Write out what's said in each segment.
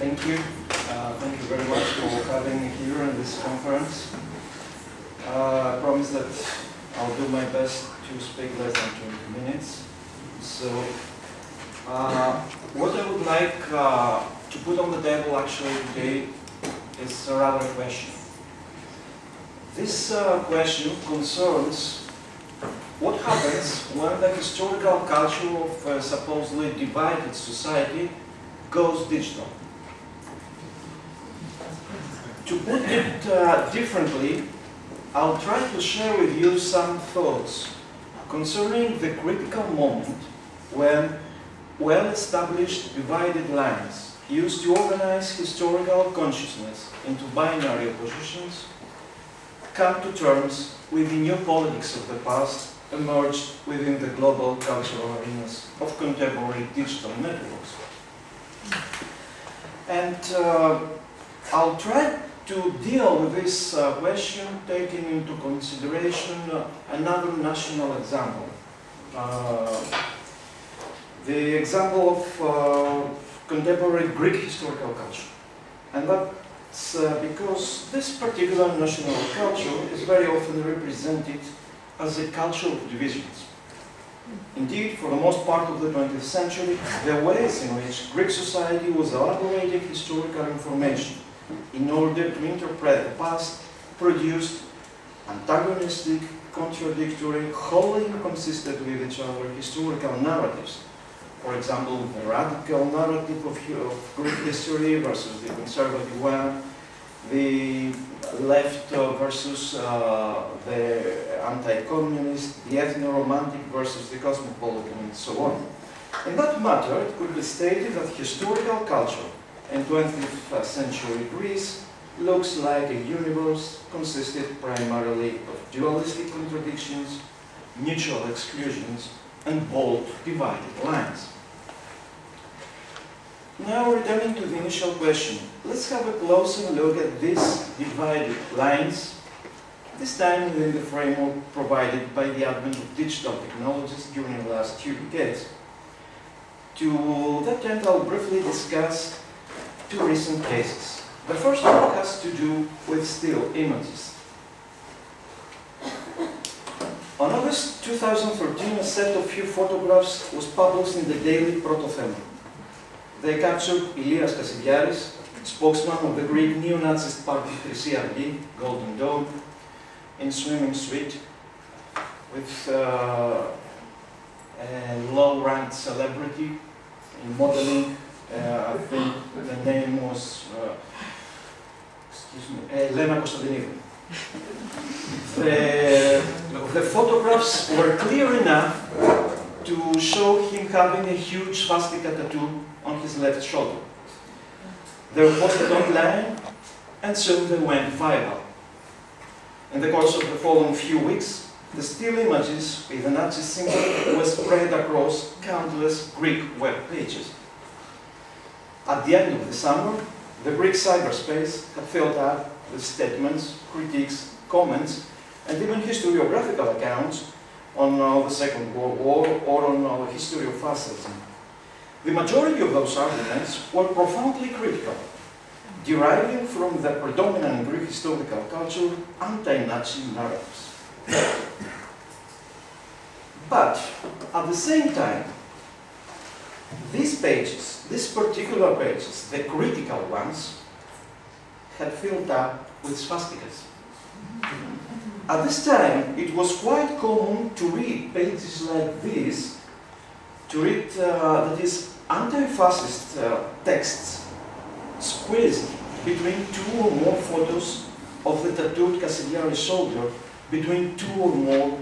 Thank you. Thank you very much for having me here in this conference. I promise that I'll do my best to speak less than 20 minutes. So, what I would like to put on the table actually today is a rather question. This question concerns what happens when the historical culture of a supposedly divided society goes digital. To put it differently, I'll try to share with you some thoughts concerning the critical moment when well-established divided lines used to organize historical consciousness into binary oppositions come to terms with the new politics of the past emerged within the global cultural arenas of contemporary digital networks. And I'll try to deal with this question taking into consideration another national example. The example of contemporary Greek historical culture. And that's because this particular national culture is very often represented as a culture of divisions. Indeed, for the most part of the 20th century, the ways in which Greek society was elaborating historical information in order to interpret the past produced antagonistic, contradictory, wholly inconsistent with each other historical narratives. For example, the radical narrative of Greek history versus the conservative one, the left versus the anti-communist, the ethno-romantic versus the cosmopolitan, and so on. In that matter, it could be stated that historical culture in 20th century Greece looks like a universe consisted primarily of dualistic contradictions, mutual exclusions, and bold divided lines. Now, returning to the initial question, let's have a closer look at these divided lines, this time within the framework provided by the advent of digital technologies during the last 2 decades. To that end, I'll briefly discuss 2 recent cases. The first one has to do with still images. On August 2013, a set of few photographs was published in the daily Protothema. They captured Ilias Kassidiaris, spokesman of the Greek neo-Nazist party Χρυσή Αυγή, Golden Dawn, in swimming suit with a low-ranked celebrity in modeling. I think the name was, Elena Konstantinidou. The photographs were clear enough to show him having a huge swastika tattoo on his left shoulder. They were posted online, and soon they went viral. In the course of the following few weeks, the still images with the Nazi symbol were spread across countless Greek web pages. At the end of the summer, the Greek cyberspace had filled up with statements, critiques, comments, and even historiographical accounts on the Second World War or on the history of fascism. The majority of those arguments were profoundly critical, deriving from the predominant in Greek historical culture anti-Nazi narratives. But at the same time, these pages, these particular pages, the critical ones, had filled up with swastikas. At this time, it was quite common to read pages like this, to read, that is, anti-fascist texts squeezed between 2 or more photos of the tattooed Kassidiaris shoulder, between 2 or more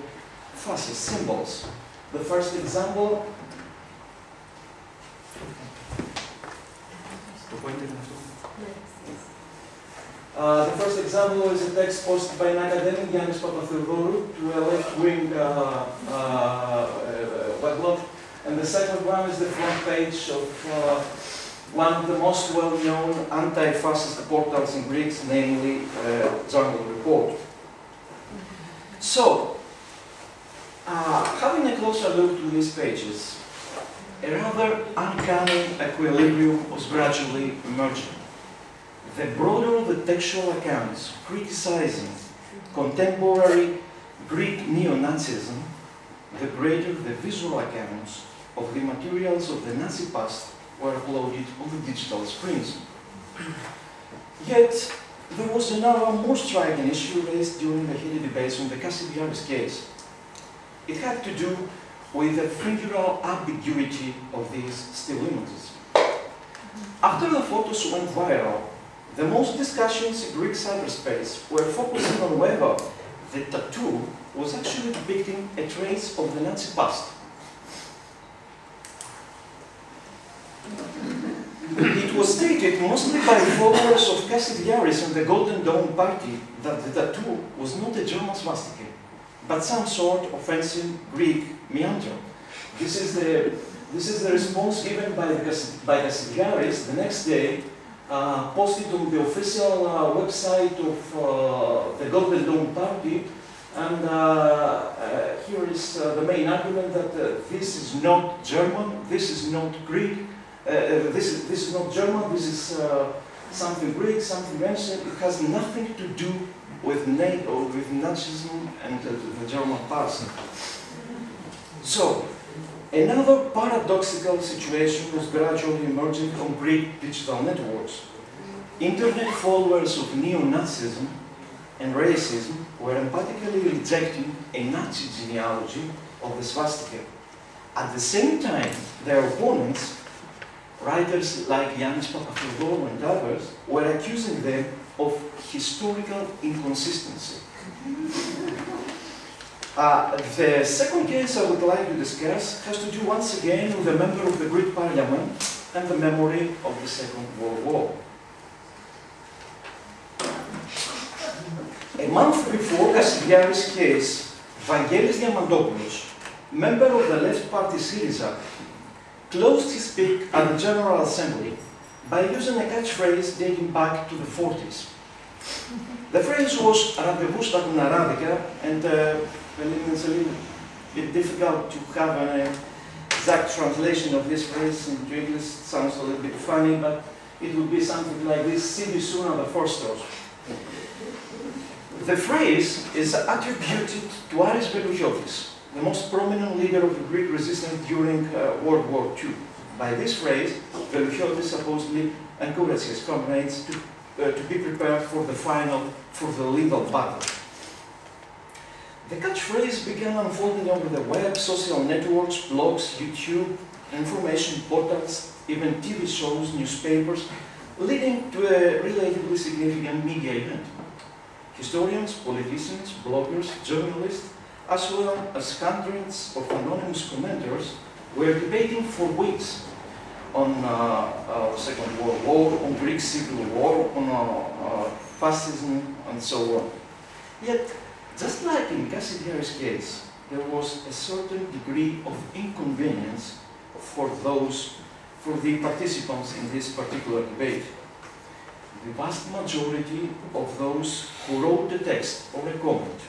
fascist symbols. The first example is a text posted by an academic, Yannis Papatheodoru, to a left-wing weblog, and the second one is the front page of one of the most well-known anti-fascist portals in Greece, namely Jungle Report. So, having a closer look to these pages, a rather uncanny equilibrium was gradually emerging. The broader the textual accounts criticizing contemporary Greek neo-Nazism, the greater the visual accounts of the materials of the Nazi past were uploaded on the digital screens. Yet, there was another more striking issue raised during the heated debates on the Cassidiaris case. It had to do with the figural ambiguity of these still images. After the photos went viral, the most discussions in Greek cyberspace were focusing on whether the tattoo was actually depicting a trace of the Nazi past. It was stated mostly by followers of Cassidiaris and the Golden Dawn Party that the tattoo was not a German swastika, but some sort of offensive Greek meander. This is the response given by Cassidiaris the next day, posted on the official website of the Golden Dawn Party, and here is the main argument that this is not German, this is not Greek, this is not German, this is something Greek, something ancient. It has nothing to do with Nazism and the German past. So, another paradoxical situation was gradually emerging from Greek digital networks. Internet followers of neo-Nazism and racism were emphatically rejecting a Nazi genealogy of the swastika. At the same time, their opponents, writers like Yannis Papatheodorou and others, were accusing them of historical inconsistency. The second case I would like to discuss has to do once again with a member of the Greek Parliament and the memory of the Second World War. A month before Cassidiaris' case, Vangelis Diamandopoulos, member of the left party Syriza, closed his speech at the General Assembly by using a catchphrase dating back to the 40s. The phrase was "Rendezvous στα Κουναράδικα," and it's a little bit difficult to have an exact translation of this phrase into English. It sounds a little bit funny, but it would be something like this: "See you soon at the Forstos." The phrase is attributed to Aris Velouchiotis, the most prominent leader of the Greek resistance during World War II. By this phrase, Velouchiotis supposedly encouraged his comrades to be prepared for the lethal battle. The catchphrase began unfolding over the web, social networks, blogs, YouTube, information portals, even TV shows, newspapers, leading to a relatively significant media event. Historians, politicians, bloggers, journalists, as well as hundreds of anonymous commenters were debating for weeks on Second World War, on Greek Civil War, on fascism, and so on. Yet, just like in Cassidiaris' case, there was a certain degree of inconvenience for the participants in this particular debate. The vast majority of those who wrote the text or a comment,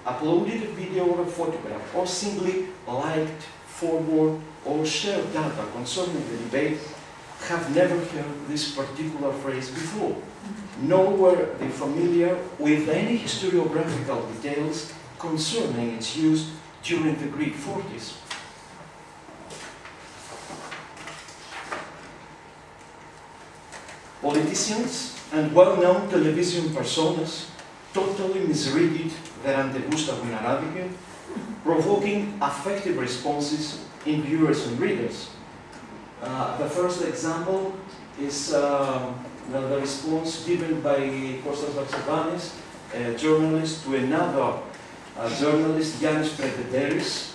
uploaded a video or a photograph, or simply liked, forwarded, or shared data concerning the debate have never heard this particular phrase before, nor were they familiar with any historiographical details concerning its use during the Greek 40s. Politicians and well-known television personas totally misread the Rendezvous στα Κουναράδικα, provoking affective responses in viewers and readers. The first example is the response given by Kostas Vaxavanis, a journalist, to another journalist, Yannis Preteteris,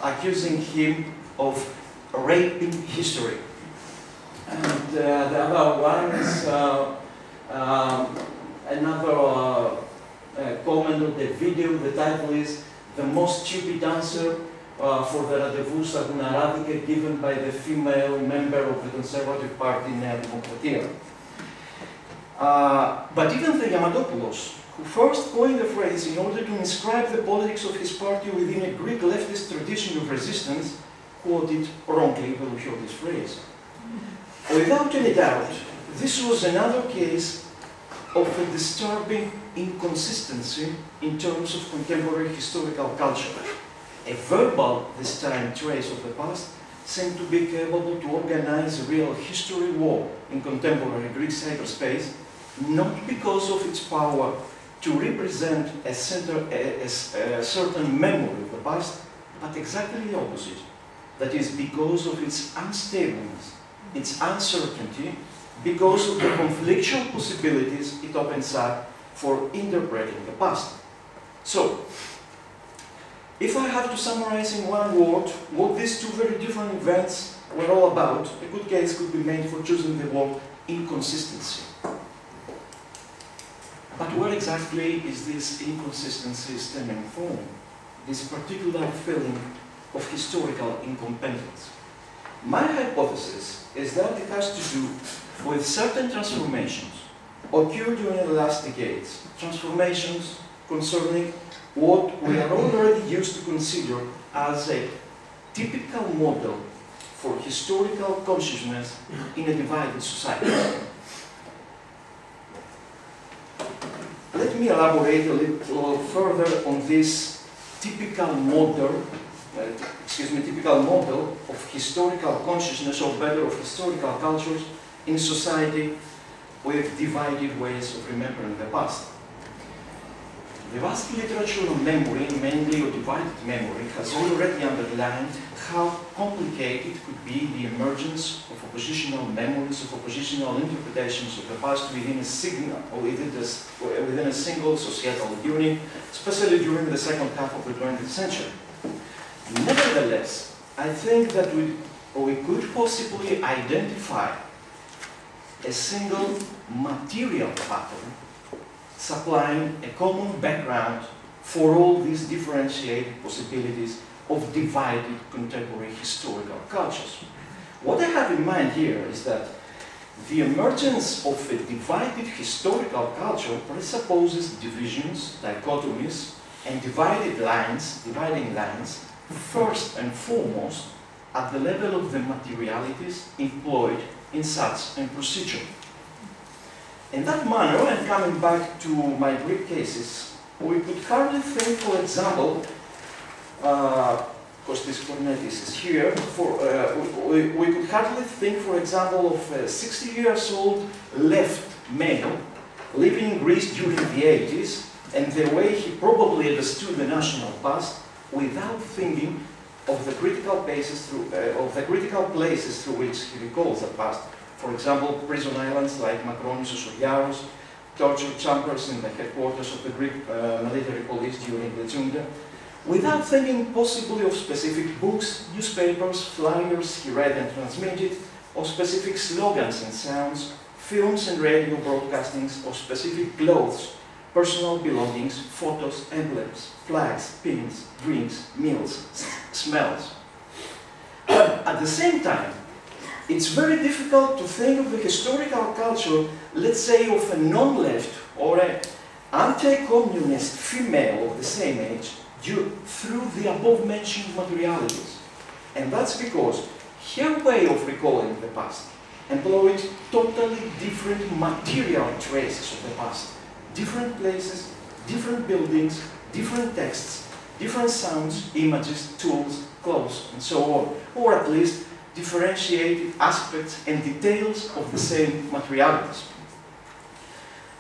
accusing him of raping history. And the other one is another comment on the video. The title is "The Most Stupid Answer for the Rendezvous στα Κουναράδικα given by the female member of the Conservative Party, Nea Demokratia." But even the Diamandopoulos, who first coined the phrase in order to inscribe the politics of his party within a Greek leftist tradition of resistance, quoted wrongly when we heard this phrase. Without any doubt, this was another case of a disturbing inconsistency in terms of contemporary historical culture. A verbal, this time, trace of the past seemed to be capable to organize a real history war in contemporary Greek cyberspace, not because of its power to represent a certain memory of the past, but exactly the opposite. That is, because of its unstableness, its uncertainty, because of the conflictual possibilities it opens up for interpreting the past. So, if I have to summarize in one word what these two very different events were all about, a good case could be made for choosing the word inconsistency. But where exactly is this inconsistency stemming from? This particular feeling of historical incompetence. My hypothesis is that it has to do with certain transformations occurred during the last decades, transformations concerning what we are already used to consider as a typical model for historical consciousness in a divided society. Let me elaborate a little further on this typical model of historical consciousness, or better, of historical cultures in society with divided ways of remembering the past. The vast literature on memory, mainly of divided memory, has already underlined how complicated could be the emergence of oppositional memories, of oppositional interpretations of the past within a single societal unit, especially during the second half of the 20th century. Nevertheless, I think that we could possibly identify a single material pattern supplying a common background for all these differentiated possibilities of divided contemporary historical cultures. What I have in mind here is that the emergence of a divided historical culture presupposes divisions, dichotomies, and dividing lines, first and foremost at the level of the materialities employed in such a procedure. In that manner, and coming back to my Greek cases, we could hardly think, for example, Kostis Kornetis is here, we could hardly think, for example, of a 60-year-old left male living in Greece during the 80s, and the way he probably understood the national past without thinking of the critical places through which he recalls the past. For example, prison islands like Makronis or Soriaros, torture chambers in the headquarters of the Greek military police during the junta, without thinking possibly of specific books, newspapers, flyers he read and transmitted, or specific slogans and sounds, films and radio broadcastings, or specific clothes, personal belongings, photos, emblems, flags, pins, drinks, meals, smells. But at the same time, it's very difficult to think of the historical culture, let's say, of a non-left or an anti-communist female of the same age through the above-mentioned materialities. And that's because her way of recalling the past employed totally different material traces of the past. Different places, different buildings, different texts, different sounds, images, tools, clothes, and so on. Or at least differentiated aspects and details of the same materialities.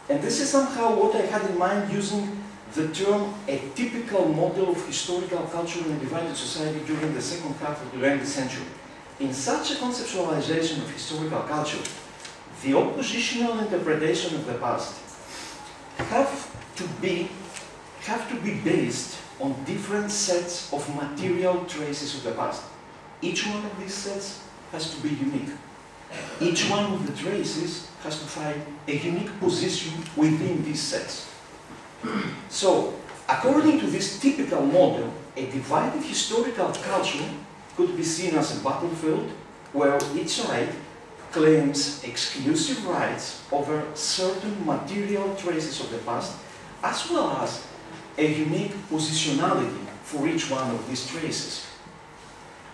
And this is somehow what I had in mind using the term a typical model of historical culture in a divided society during the second half of the 20th century. In such a conceptualization of historical culture, the oppositional interpretation of the past have to be based on different sets of material traces of the past. Each one of these sets has to be unique. Each one of the traces has to find a unique position within these sets. So, according to this typical model, a divided historical culture could be seen as a battlefield where each side claims exclusive rights over certain material traces of the past, as well as a unique positionality for each one of these traces.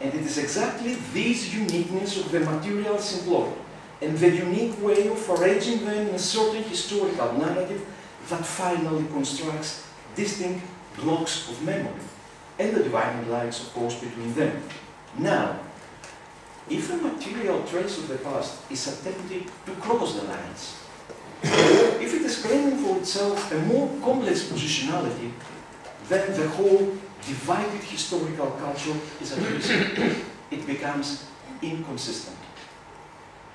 And it is exactly this uniqueness of the materials employed and the unique way of arranging them in a certain historical narrative that finally constructs distinct blocks of memory, and the dividing lines, of course, between them. Now, if a material trace of the past is attempted to cross the lines, or if it is claiming for itself a more complex positionality, then the whole divided historical culture is at risk. It becomes inconsistent.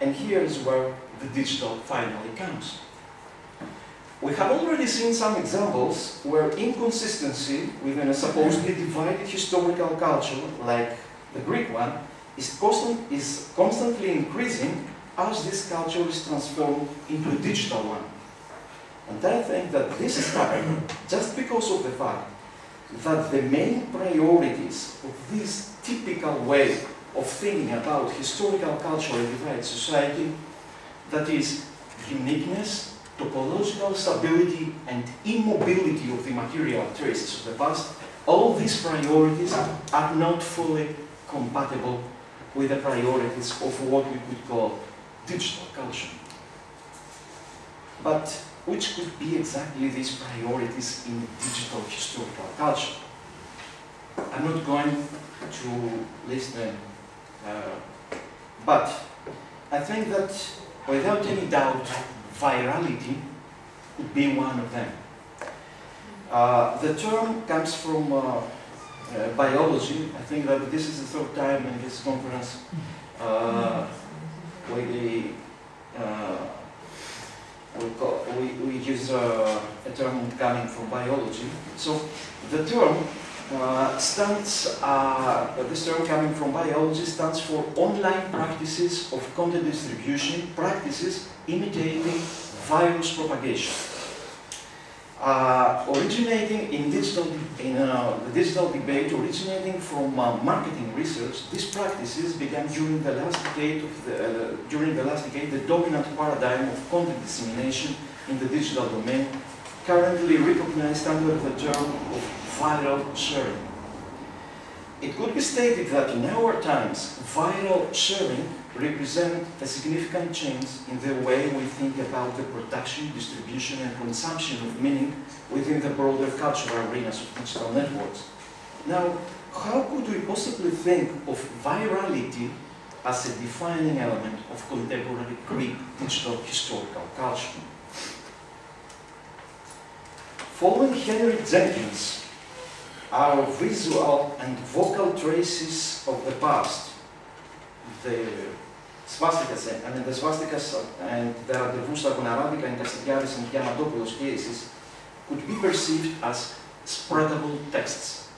And here is where the digital finally comes. We have already seen some examples where inconsistency within a supposedly divided historical culture, like the Greek one, is constantly increasing as this culture is transformed into a digital one. And I think that this is happening just because of the fact that the main priorities of this typical way of thinking about historical culture in a divided society, that is uniqueness, topological stability and immobility of the material traces of the past, all these priorities are not fully compatible with the priorities of what we could call digital culture. But which could be exactly these priorities in digital historical culture? I'm not going to list them, but I think that without any doubt, virality would be one of them. The term comes from biology. I think that this is the third time in this conference we use a term coming from biology. So the term this term coming from biology stands for online practices of content distribution, practices imitating virus propagation. Originating in the digital debate, originating from marketing research, these practices began during the last decade the dominant paradigm of content dissemination in the digital domain, currently recognized under the term of viral sharing. It could be stated that in our times, viral sharing represents a significant change in the way we think about the production, distribution and consumption of meaning within the broader cultural arenas of digital networks. Now, how could we possibly think of virality as a defining element of contemporary Greek digital historical culture? Following Henry Jenkins, our visual and vocal traces of the past, the swastikas and the rendezvous στα Arabica and Castigliaris and Diamantopoulos cases could be perceived as spreadable texts.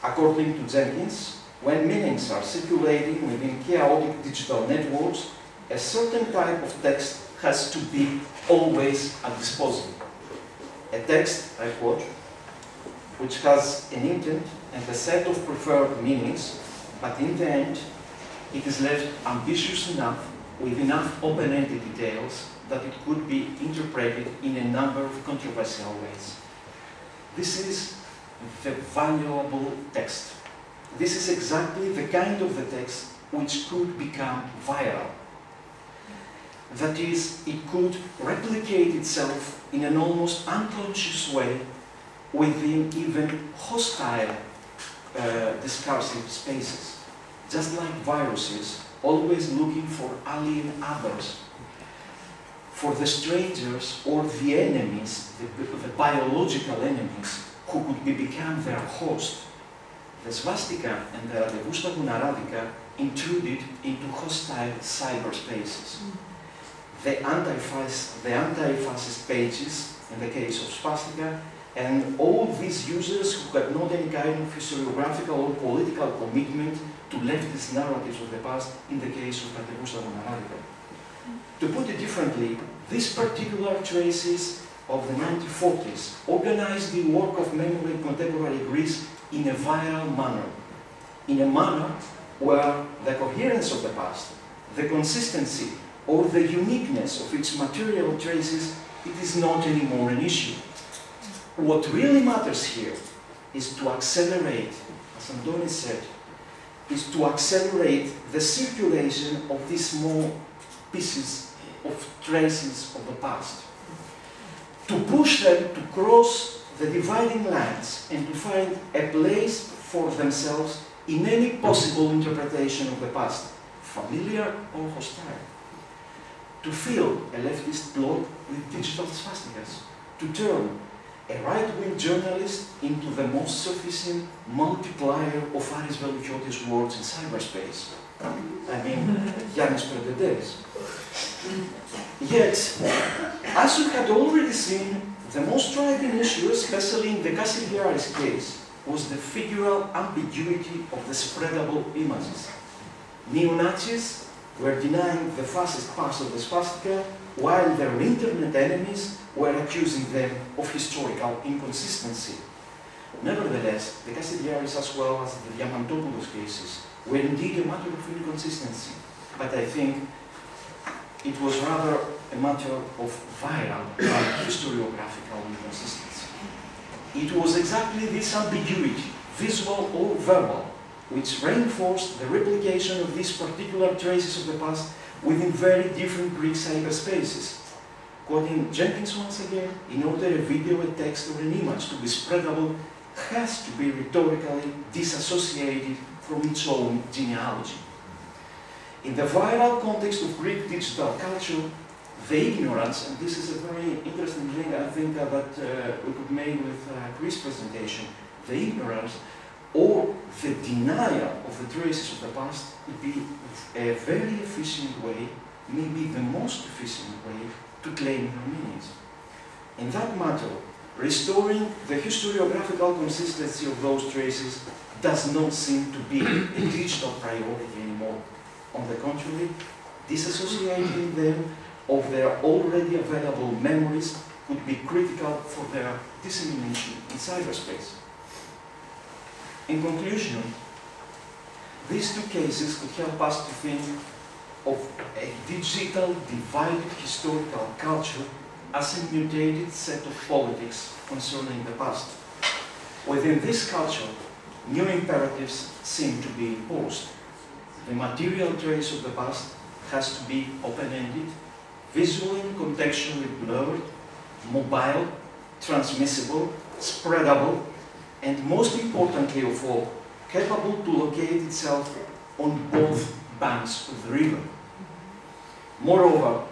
According to Jenkins, when meanings are circulating within chaotic digital networks, a certain type of text has to be always at disposal. A text, I quote, which has an intent and a set of preferred meanings, but in the end, it is left ambitious enough with enough open-ended details that it could be interpreted in a number of controversial ways. This is the valuable text. This is exactly the kind of the text which could become viral. That is, it could replicate itself in an almost unconscious way within even hostile discursive spaces, just like viruses, always looking for alien others, for the strangers or the enemies, the biological enemies, who could become their host. The swastika and the rendezvous στα Arabica intruded into hostile cyberspaces. The anti-fascist pages, in the case of swastika, and all these users who had not any kind of historiographical or political commitment to leftist narratives of the past, in the case of rendezvous στα Arabica. To put it differently, these particular traces of the 1940s organized the work of memory in contemporary Greece in a viral manner, in a manner where the coherence of the past, the consistency, or the uniqueness of its material traces, it is not anymore an issue. What really matters here is to accelerate, as Antonis said, is to accelerate the circulation of these small pieces of traces of the past, to push them to cross the dividing lines and to find a place for themselves in any possible interpretation of the past, familiar or hostile, to fill a leftist blog with digital swastikas, to turn a right-wing journalist into the most sufficient multiplier of Aris Velouchiotis words in cyberspace. I mean, Yannis Perdedes. Yet, as we had already seen, the most striking issue, especially in the Kassiliaris case, was the figural ambiguity of the spreadable images. Neo-Nazis were denying the fascist parts of the swastika, while their internet enemies were accusing them of historical inconsistency. Nevertheless, the Kassiliaris as well as the Diamantopoulos cases were indeed a matter of inconsistency, but I think it was rather a matter of viral historiographical inconsistency. It was exactly this ambiguity, visual or verbal, which reinforced the replication of these particular traces of the past within very different Greek cyberspaces. Quoting Jenkins once again, in order a video, a text, or an image to be spreadable, has to be rhetorically disassociated from its own genealogy. In the viral context of Greek digital culture, the ignorance, and this is a very interesting thing I think that we could make with Chris' presentation, the ignorance or the denial of the traces of the past would be a very efficient way, maybe the most efficient way, to claim their meanings. In that matter, restoring the historiographical consistency of those traces does not seem to be a digital priority anymore. On the contrary, disassociating them of their already available memories would be critical for their dissemination in cyberspace. In conclusion, these two cases could help us to think of a digital divided historical culture as a mutated set of politics concerning the past. Within this culture, new imperatives seem to be imposed. The material trace of the past has to be open-ended, visually and contextually blurred, mobile, transmissible, spreadable, and most importantly of all, capable to locate itself on both banks of the river. Moreover,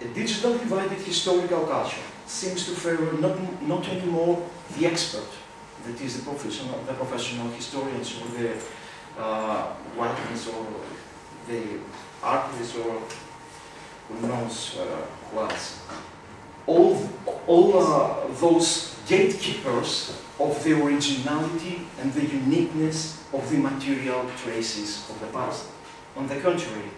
a digital divided historical culture seems to favor not anymore the expert, that is the professional historians or the writers or the artists or who knows who else. All those gatekeepers of the originality and the uniqueness of the material traces of the past. On the contrary,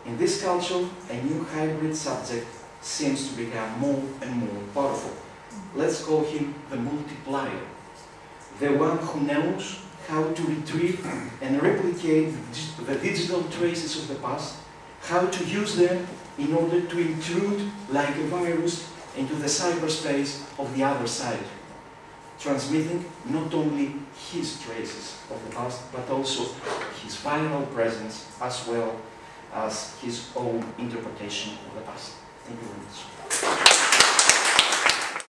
in this culture, a new hybrid subject seems to become more and more powerful. Let's call him the multiplier, the one who knows how to retrieve and replicate the digital traces of the past, how to use them in order to intrude like a virus into the cyberspace of the other side, transmitting not only his traces of the past, but also his viral presence as well as his own interpretation of the past. Thank you very much.